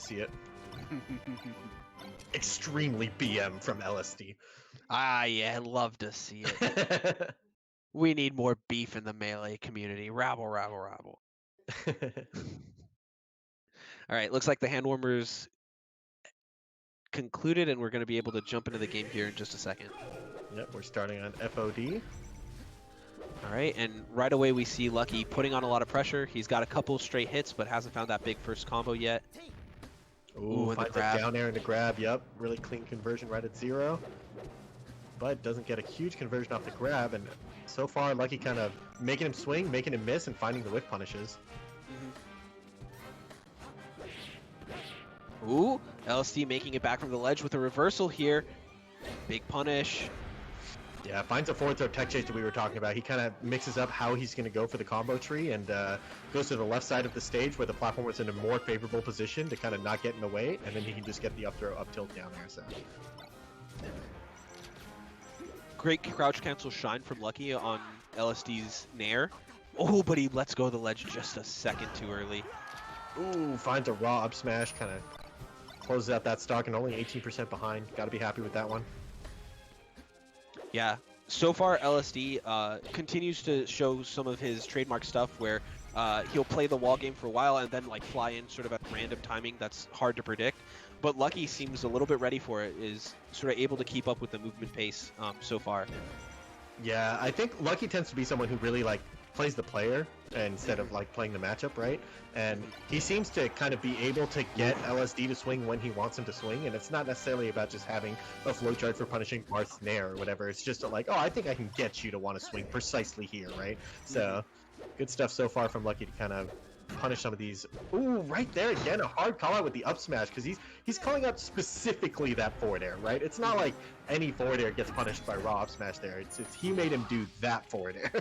see it. Extremely BM from LSD. Ah, yeah, love to see it. We need more beef in the Melee community. Rabble, rabble, rabble. All right, looks like the hand warmers concluded, and we're going to be able to jump into the game here in just a second. Yep, we're starting on FOD. All right, and right away we see Lucky putting on a lot of pressure. He's got a couple straight hits, but hasn't found that big first combo yet. Ooh, finds a down air into grab. Yep, really clean conversion right at 0. But doesn't get a huge conversion off the grab, and so far Lucky kind of making him swing, making him miss, and finding the whiff punishes. Ooh, LSD making it back from the ledge with a reversal here. Big punish. Yeah, finds a forward throw tech chase that we were talking about. He kind of mixes up how he's going to go for the combo tree and goes to the left side of the stage where the platform was in a more favorable position to kind of not get in the way, and then he can just get the up throw, up tilt down there. So Great crouch cancel shine from Lucky on LSD's Nair. Oh, but he lets go of the ledge just a second too early. Ooh, finds a raw up smash, kind of closes out that stock and only 18% behind. Got to be happy with that one. Yeah, so far LSD continues to show some of his trademark stuff where he'll play the wall game for a while and then like fly in sort of at random timing that's hard to predict. But Lucky seems a little bit ready for it, is sort of able to keep up with the movement pace so far. Yeah, I think Lucky tends to be someone who really like plays the player instead of like playing the matchup, right? And he seems to kind of be able to get LSD to swing when he wants him to swing, and it's not necessarily about just having a flowchart for punishing Marth's Nair or whatever. It's just like, oh, I think I can get you to want to swing precisely here, right? So good stuff so far from Lucky to kind of punish some of these. Ooh, right there again, a hard call out with the up smash, because he's calling out specifically that forward air, right? It's not like any forward air gets punished by raw up smash there. It's he made him do that forward air.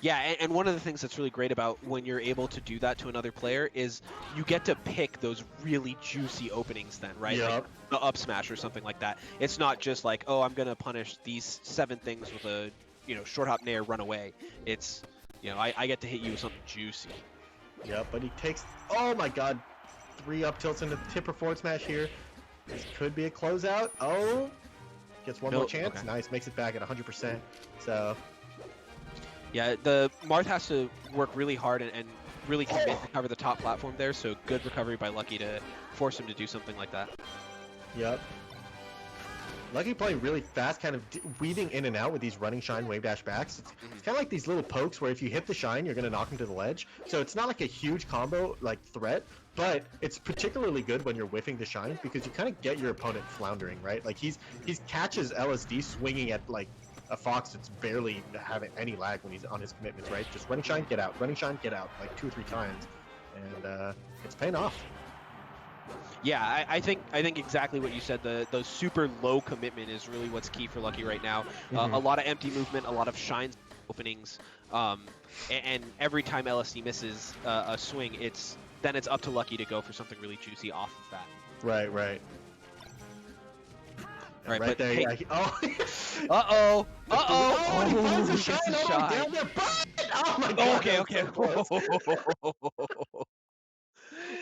Yeah, and one of the things that's really great about when you're able to do that to another player is you get to pick those really juicy openings then, right? Yep. Like the up smash or something like that. It's not just like, oh, I'm going to punish these 7 things with a, short hop nair, run away. It's, I get to hit you with something juicy. Yep, but he takes, oh my god, 3 up tilts into the tipper forward smash here. This could be a closeout. Oh, gets one more chance. Okay. Nice, makes it back at 100%. So... yeah, the Marth has to work really hard and really commit to cover the top platform there, so good recovery by Lucky to force him to do something like that. Yep. Lucky playing really fast, kind of weaving in and out with these running shine wave dash backs. It's kind of like these little pokes where if you hit the shine, you're going to knock him to the ledge. So it's not like a huge combo like threat, but it's particularly good when you're whiffing the shine because you kind of get your opponent floundering, right? Like he catches LSD swinging at like a Fox that's barely having any lag when he's on his commitments, right? Just running shine, get out, running shine, get out, like 2 or 3 times, and it's paying off. Yeah, I think exactly what you said. Those super low commitment is really what's key for Lucky right now. A lot of empty movement, a lot of shines openings, and every time LSD misses a swing, it's up to Lucky to go for something really juicy off of that. Right. All right, right but there. hey, yeah, oh, he finds a shine all the way down there, but oh my god. Okay.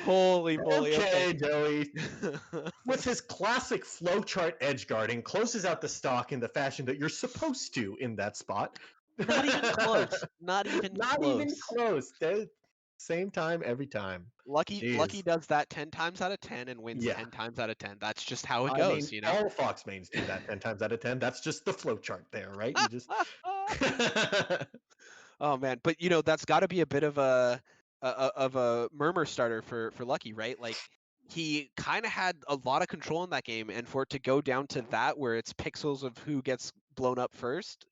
Holy moly. Okay, Joey. With his classic flowchart edge guarding, closes out the stock in the fashion that you're supposed to in that spot. Not even close. Not even close. Same time every time. Lucky does that 10 times out of 10 and wins 10 times out of 10. That's just how it goes, All Fox mains do that 10 times out of 10. That's just the flowchart there, right? You just oh man, but that's got to be a bit of a murmur starter for Lucky, right? Like he kind of had a lot of control in that game, and for it to go down to that where it's pixels of who gets blown up first,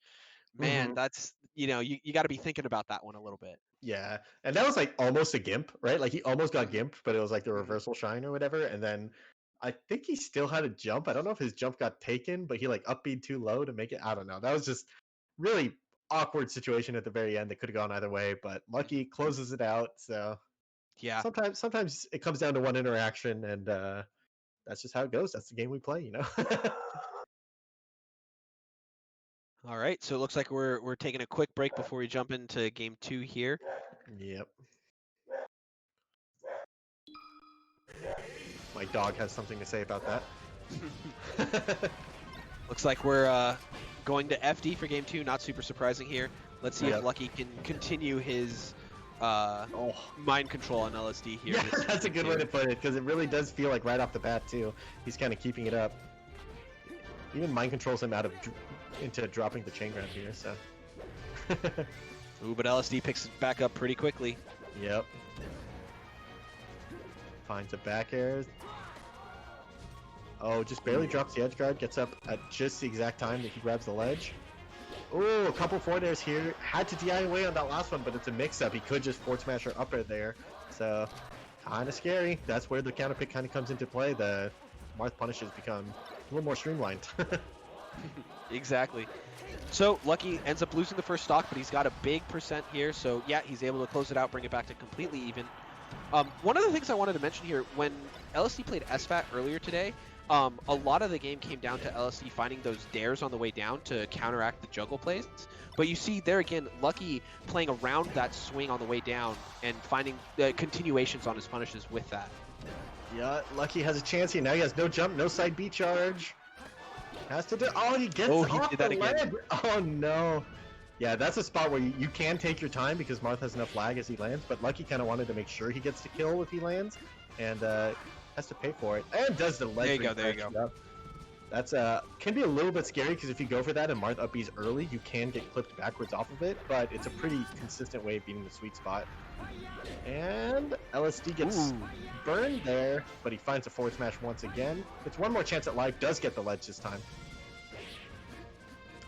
man, that's you got to be thinking about that one a little bit. Yeah, and that was like almost a gimp, right? Like he almost got gimped, but it was like the reversal shine or whatever, and then I think he still had a jump. I don't know if his jump got taken, but he like up beat too low to make it. I don't know. That was just really awkward situation at the very end that could have gone either way, but Lucky closes it out. So yeah, sometimes it comes down to one interaction, and that's just how it goes. That's the game we play, All right, so it looks like we're taking a quick break before we jump into game 2 here. Yep. my dog has something to say about that. Looks like we're going to FD for game 2. Not super surprising here. Let's see if Lucky can continue his mind control on LSD here. Yeah, that's a good way to put it, because it really does feel like right off the bat too, he's kind of keeping it up. Even mind controls him into dropping the chain grab here. So. Ooh, but LSD picks it back up pretty quickly. Yep. Finds a back air. Oh, just barely drops the edge guard, gets up at just the exact time that he grabs the ledge. Oh, a couple forward airs here. Had to DI away on that last one, but it's a mix-up. He could just forward smash her up right there. So, kind of scary. That's where the counter pick kind of comes into play. The Marth punishes become a little more streamlined. Exactly. So, Lucky ends up losing the first stock, but he's got a big percent here. So, yeah, he's able to close it out, bring it back to completely even. One of the things I wanted to mention here, when LSD played SFAT earlier today, a lot of the game came down to LSD finding those dares on the way down to counteract the juggle plays. But you see there again, Lucky playing around that swing on the way down and finding continuations on his punishes with that. Yeah, Lucky has a chance here. Now he has no jump, no side B charge. Has to do. Oh, he gets off the ledge. Oh no. Yeah, that's a spot where you can take your time because Marth has enough lag as he lands, but Lucky kind of wanted to make sure he gets to kill if he lands, and has to pay for it. And does the ledge. There you go. Yep. That's can be a little bit scary because if you go for that and Marth up B's early, you can get clipped backwards off of it, but it's a pretty consistent way of beating the sweet spot. And LSD gets burned there, but he finds a forward smash once again. It's one more chance at life, does get the ledge this time.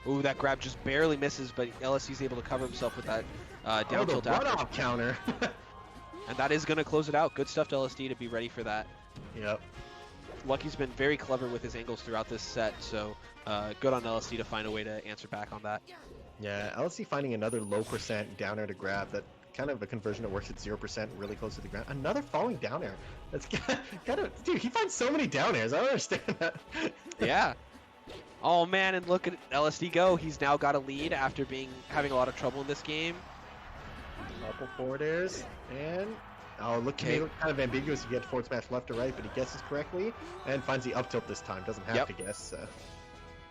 Ooh, that grab just barely misses, but LSD's able to cover himself with that down tilt run-off counter. And that is going to close it out. Good stuff to LSD to be ready for that. Yep. Lucky's been very clever with his angles throughout this set, so good on LSD to find a way to answer back on that. Yeah, LSD finding another low percent down air to grab. That kind of a conversion that works at 0%, really close to the ground. Another falling down air. That's kind of, dude, he finds so many down airs. I don't understand that. Yeah. Oh man, and look at LSD go. He's now got a lead after having a lot of trouble in this game. Couple forward airs, and look kind of ambiguous if you get forward smash left or right, but he guesses correctly and finds the up tilt this time. Doesn't have to guess. So.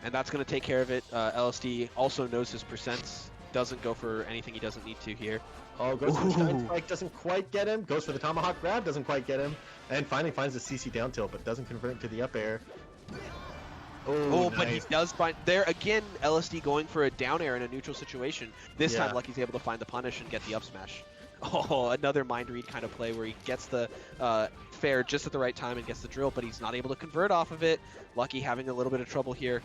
And that's going to take care of it. LSD also knows his percents. Doesn't go for anything he doesn't need to here. Oh, goes for the Shine Spike, doesn't quite get him. Goes for the Tomahawk grab, doesn't quite get him. And finally finds the CC down tilt, but doesn't convert into the up air. Oh, nice. But he does find there again. LSD going for a down air in a neutral situation. This time, Lucky's able to find the punish and get the up smash. Oh, another mind read kind of play where he gets the fair just at the right time and gets the drill, but he's not able to convert off of it. Lucky having a little bit of trouble here.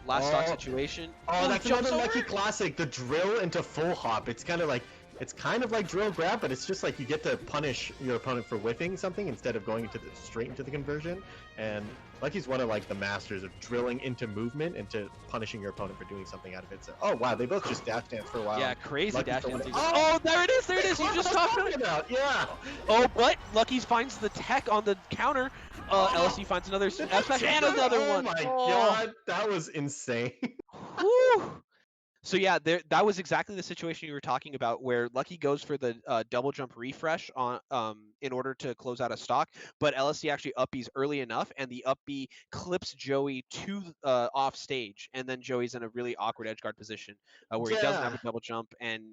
Last stock situation. Oh, that's another Lucky classic. The drill into full hop. It's kind of like drill grab, but it's just like you get to punish your opponent for whiffing something instead of going straight into the conversion. And Lucky's one of like the masters of drilling into movement and to punishing your opponent for doing something out of it. So, oh wow, they both just dash dance for a while. Yeah, crazy Lucky's dash dance. Oh, there it is. You just talked about. Yeah. Oh, but Lucky finds the tech on the counter. LSD finds another F smash and another one. Oh my god, that was insane. Whew. So yeah, that was exactly the situation you were talking about, where Lucky goes for the double jump refresh on in order to close out a stock, but LSD actually up B's early enough, and the up B clips Joey to off stage, and then Joey's in a really awkward edge guard position where he doesn't have a double jump, and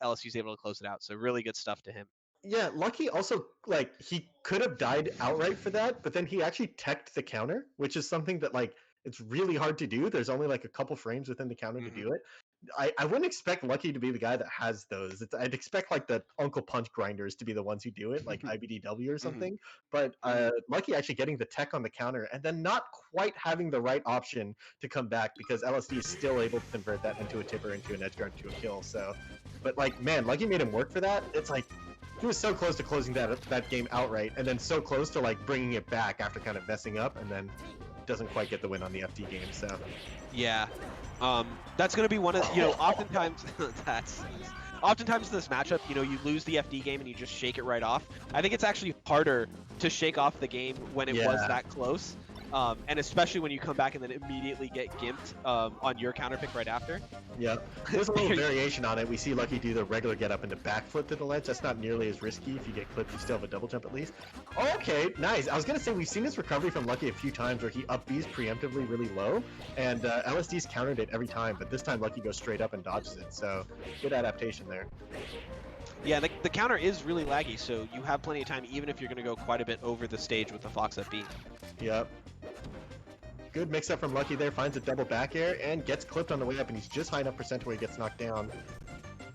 LSD's able to close it out. So really good stuff to him. Yeah, Lucky also, like, he could have died outright for that, but then he actually teched the counter, which is something that, like, it's really hard to do. There's only, like, a couple frames within the counter to do it. I wouldn't expect Lucky to be the guy that has those. I'd expect, like, the Uncle Punch grinders to be the ones who do it, like IBDW or something. But Lucky actually getting the tech on the counter and then not quite having the right option to come back because LSD is still able to convert that into a tipper, into an edge guard, to a kill. So, but, like, man, Lucky made him work for that. It's like, he was so close to closing that game outright, and then so close to like bringing it back after kind of messing up, and then doesn't quite get the win on the FD game. So yeah, that's going to be one of oftentimes oftentimes in this matchup, you lose the FD game and you just shake it right off. I think it's actually harder to shake off the game when it was that close. And especially when you come back and then immediately get gimped on your counter pick right after. Yeah, there's a little variation on it. We see Lucky do the regular get up and the backflip to the ledge. That's not nearly as risky. If you get clipped, you still have a double jump at least. Okay, nice. I was gonna say we've seen this recovery from Lucky a few times where he up B's preemptively really low, and LSD's countered it every time, but this time Lucky goes straight up and dodges it. So good adaptation there. Yeah, the counter is really laggy, so you have plenty of time even if you're going to go quite a bit over the stage with the Fox up B. Yep. Good mix-up from Lucky there, finds a double back air, and gets clipped on the way up, and he's just high enough percent where he gets knocked down.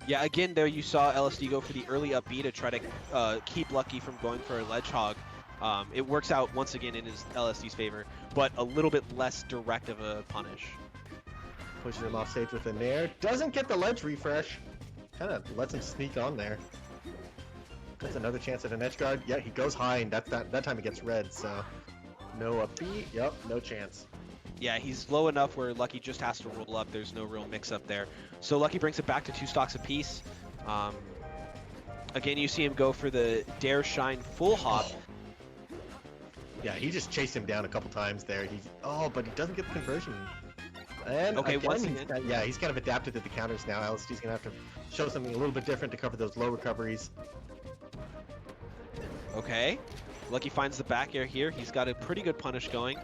Yeah, again, there you saw LSD go for the early up B to try to keep Lucky from going for a ledge hog. It works out once again in his LSD's favor, but a little bit less direct of a punish. Pushes him off stage with a nair. Doesn't get the ledge refresh. Kind of lets him sneak on there. That's another chance at an edge guard. Yeah, he goes high, and that time he gets red, so no up B. Yep, no chance. Yeah, he's low enough where Lucky just has to roll up. There's no real mix-up there. So Lucky brings it back to 2 stocks apiece. Again, you see him go for the Dare Shine full hop. Yeah, he just chased him down a couple times there. But he doesn't get the conversion. And okay, again, once again. he's kind of adapted to the counters now. LSD's gonna have to show something a little bit different to cover those low recoveries. Okay, Lucky finds the back air here. He's got a pretty good punish going.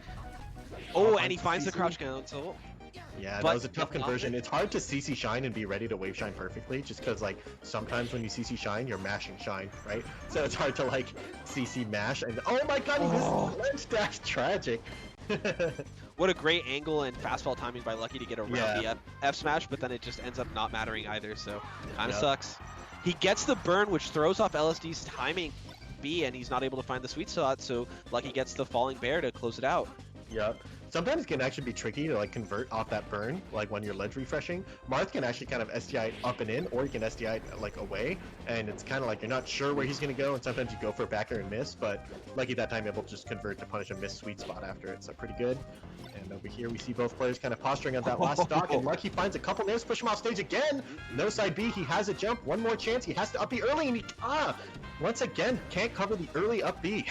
Oh, and he finds the crouch cancel. Yeah, that was a tough conversion. It's hard to CC shine and be ready to wave shine perfectly, just because like sometimes when you CC shine, you're mashing shine, right? So it's hard to like CC mash and oh my god, he missed the ledge dash. Tragic. What a great angle and fastball timing by Lucky to get around the F smash, but then it just ends up not mattering either, so kind of sucks. He gets the burn, which throws off LSD's timing B, and he's not able to find the sweet spot, so Lucky gets the falling bear to close it out. Yep. Sometimes it can actually be tricky to like convert off that burn, like when you're ledge refreshing. Marth can actually kind of SDI up and in, or you can SDI like away, and it's kind of like you're not sure where he's going to go, and sometimes you go for a back air and miss, but Lucky that time able to just convert to punish a missed sweet spot after it, so pretty good. And over here we see both players kind of posturing on that last stock, and Lucky finds a couple nairs, push him off stage again. No side B, he has a jump, one more chance, he has to up B early, and he, once again, can't cover the early up B.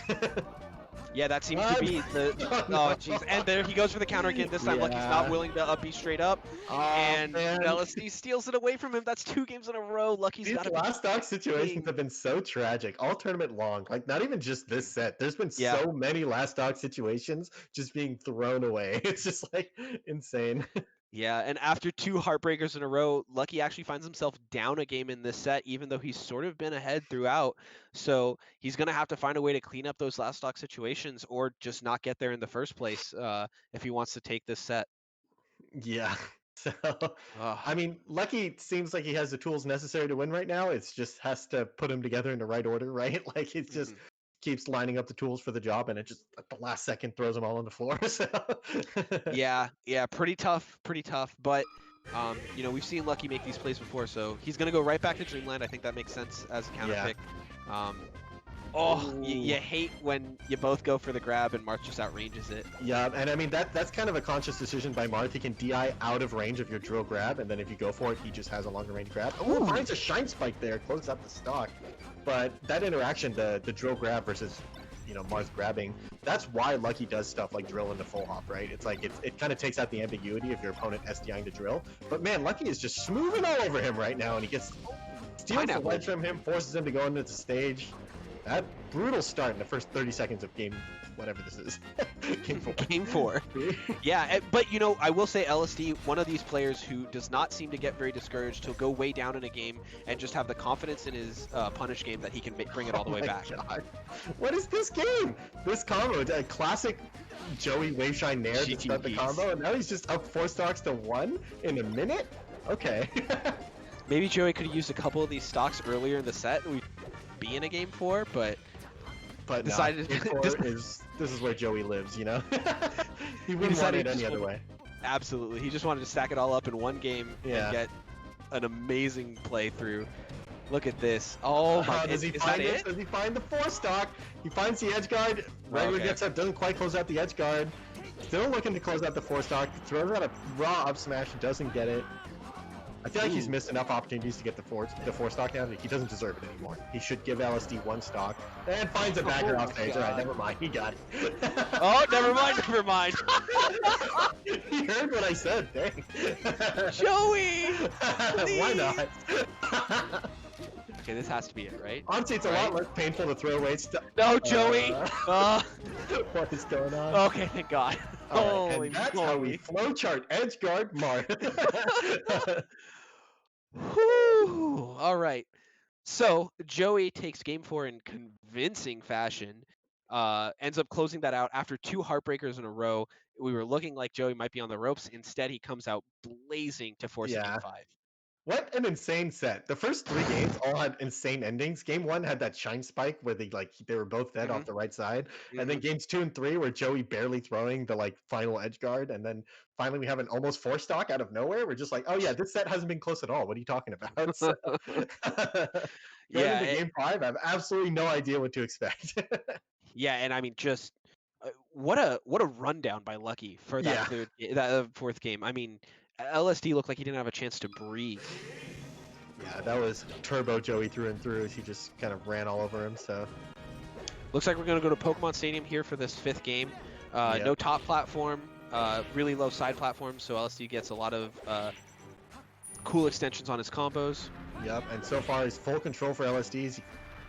Yeah, that seems to be the... Oh, jeez. And there he goes for the counter again. This time, Lucky's not willing to up B straight up. And LSD steals it away from him. That's 2 games in a row. Lucky's got to be... last stock situations have been so tragic. All tournament long. Like, not even just this set. There's been so many last stock situations just being thrown away. It's just, like, insane. Yeah, and after 2 heartbreakers in a row, Lucky actually finds himself down a game in this set, even though he's sort of been ahead throughout. So he's going to have to find a way to clean up those last stock situations or just not get there in the first place if he wants to take this set. Yeah. So, I mean, Lucky seems like he has the tools necessary to win right now. It's just has to put them together in the right order, right? Like, it's just... keeps lining up the tools for the job, and it just at the last second throws them all on the floor. So. yeah, pretty tough. But you know, we've seen Lucky make these plays before, so he's gonna go right back to Dreamland. I think that makes sense as a counter pick. You hate when you both go for the grab and Marth just outranges it. Yeah, and I mean that's kind of a conscious decision by Marth. He can DI out of range of your drill grab, and then if you go for it, he just has a longer range grab. Oh, finds a shine spike there, closes up the stock. But that interaction, the drill grab versus, you know, Marth grabbing, that's why Lucky does stuff like drill into full hop, right? It's like it kind of takes out the ambiguity of your opponent SDIing to drill. But man, Lucky is just smoothing all over him right now, and he gets steals the ledge from him, forces him to go into the stage. That brutal start in the first 30 seconds of game, whatever this is. Game 4. Yeah, but you know, I will say LSD, one of these players who does not seem to get very discouraged. He'll go way down in a game and just have the confidence in his punish game that he can bring it all the way back. God. What is this game? This combo, a classic Joey wave shine nair to start the combo, and now he's just up 4 stocks to 1 in a minute? Okay. Maybe Joey could have used a couple of these stocks earlier in the set. We'd be in a game 4, but decided game 4 this is where Joey lives, you know. He wouldn't want it any other way. Absolutely, he just wanted to stack it all up in one game and get an amazing playthrough. Look at this. Oh my! Does he find it? Does he find the 4 stock? He finds the edge guard. Regular gets up, doesn't quite close out the edge guard. Still looking to close out the 4 stock. Throws out a raw up smash, doesn't get it. I feel like he's Ooh. missed enough opportunities to get the four stock now that he doesn't deserve it anymore. He should give LSD one stock and finds a backer Oh off my stage. All right, god. never mind. He got it. Oh, never mind, never mind. He heard what I said. Dang. Joey, Why please. not? Okay, this has to be it, right? Honestly, it's a lot less painful to throw away stuff. No, Joey. What is going on? Okay, thank God. All right, Holy and that's how we moly. flowchart edge guard Marth. Whew. All right. So Joey takes game 4 in convincing fashion. Ends up closing that out after 2 heartbreakers in a row. We were looking like Joey might be on the ropes. Instead, he comes out blazing to force a game Yeah. 5. What an insane set. The first 3 games all had insane endings. Game 1 had that shine spike where they were both dead Hmm. off the right side. And then Hmm. games 2 and 3 were Joey barely throwing the final edge guard. And then finally we have an almost 4 stock out of nowhere. We're just like, oh yeah, this set hasn't been close at all. What are you talking about? So, going Yeah, into game 5, I have absolutely no idea what to expect. yeah, and I mean, just what a rundown by Lucky for that Yeah. fourth game. I mean, LSD looked like he didn't have a chance to breathe. Yeah, that was Turbo Joey through and through. He just kind of ran all over him. So Looks like we're going to go to Pokemon Stadium here for this 5th game. Yep. No top platform, really low side platform, so LSD gets a lot of cool extensions on his combos. Yep, and so far he's full control for LSDs. He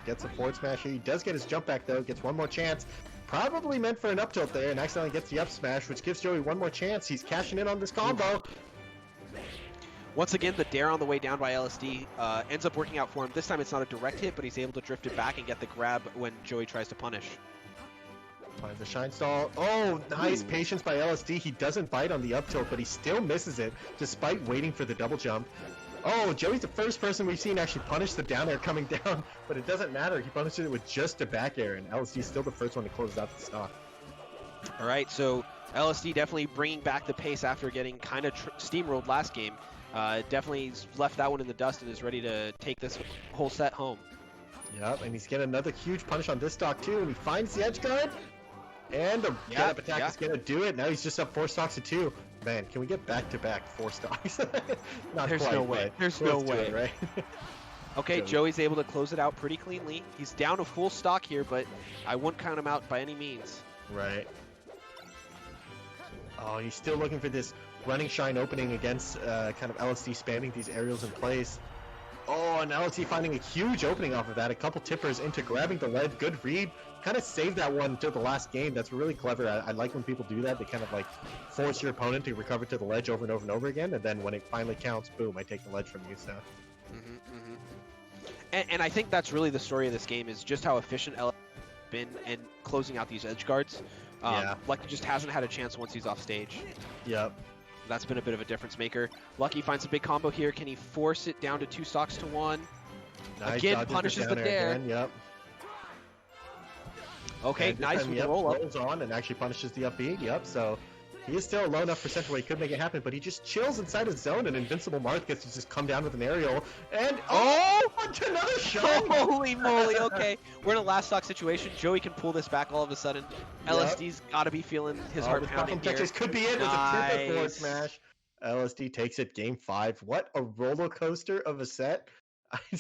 gets a forward smash here. He does get his jump back though, gets one more chance. Probably meant for an up tilt there, and accidentally gets the up smash, which gives Joey one more chance. He's cashing in on this combo. Once again, the dare on the way down by LSD ends up working out for him. This time it's not a direct hit, but he's able to drift it back and get the grab when Joey tries to punish. Finds the shine stall. Oh, nice patience by LSD. He doesn't bite on the up tilt, but he still misses it despite waiting for the double jump. Oh, Joey's the first person we've seen actually punish the down air coming down, but it doesn't matter. He punishes it with just a back air, and LSD's still the first one to close out the stock. All right, so LSD definitely bringing back the pace after getting kind of steamrolled last game. Definitely left that one in the dust and is ready to take this whole set home. Yep, and he's getting another huge punish on this stock too, and he finds the edge guard. And the get-up attack is going to do it. Now he's just up 4 stocks to 2. Man, can we get back-to-back 4 stocks? Not There's quite, no way. There's no way. It, right? Okay, Joey's able to close it out pretty cleanly. He's down a full stock here, but I wouldn't count him out by any means. Right. Oh, he's still looking for this running shine opening against kind of LSD spamming these aerials in place. Oh, and LSD finding a huge opening off of that. A couple tippers into grabbing the ledge. Good read. Kind of saved that one until the last game. That's really clever. I like when people do that. They kind of like force your opponent to recover to the ledge over and over and over again. And then when it finally counts, boom, I take the ledge from you. So. And I think that's really the story of this game is just how efficient LSD has been in closing out these edge guards. Lucky just hasn't had a chance once he's off stage. Yep. That's been a bit of a difference maker. Lucky finds a big combo here. Can he force it down to 2 stocks to 1? Nice. Again, punishes the dare. Again. Yep. Okay, and nice with the roll up. Rolls on and actually punishes the up B. Yep. So he is still a low enough percent where he could make it happen, but he just chills inside his zone, and Invincible Marth gets to just come down with an aerial. And another shot! Holy moly! Okay, we're in a last stock situation. Joey can pull this back all of a sudden. Yep. LSD's got to be feeling his heart pounding here. Texas could be it. Nice. There's a tipper forward smash. LSD takes it game 5. What a roller coaster of a set!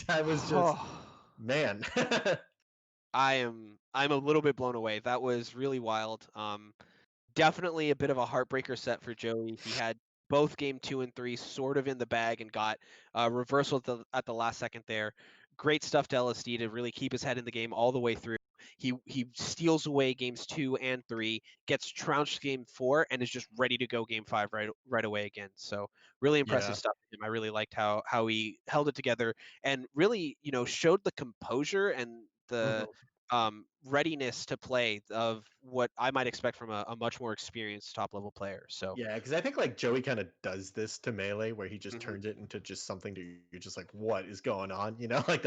I was just man. I'm a little bit blown away. That was really wild. Definitely a bit of a heartbreaker set for Joey. He had both game 2 and 3 sort of in the bag and got a reversal at the last second there. Great stuff to LSD to really keep his head in the game all the way through. He steals away games 2 and 3, gets trounced game 4, and is just ready to go game 5 right away again. So really impressive stuff from him. I really liked how he held it together and really, showed the composure and the readiness to play of what I might expect from a much more experienced top level player. So yeah, because I think like Joey kind of does this to Melee where he just turns it into just something you're just like, what is going on? Like that.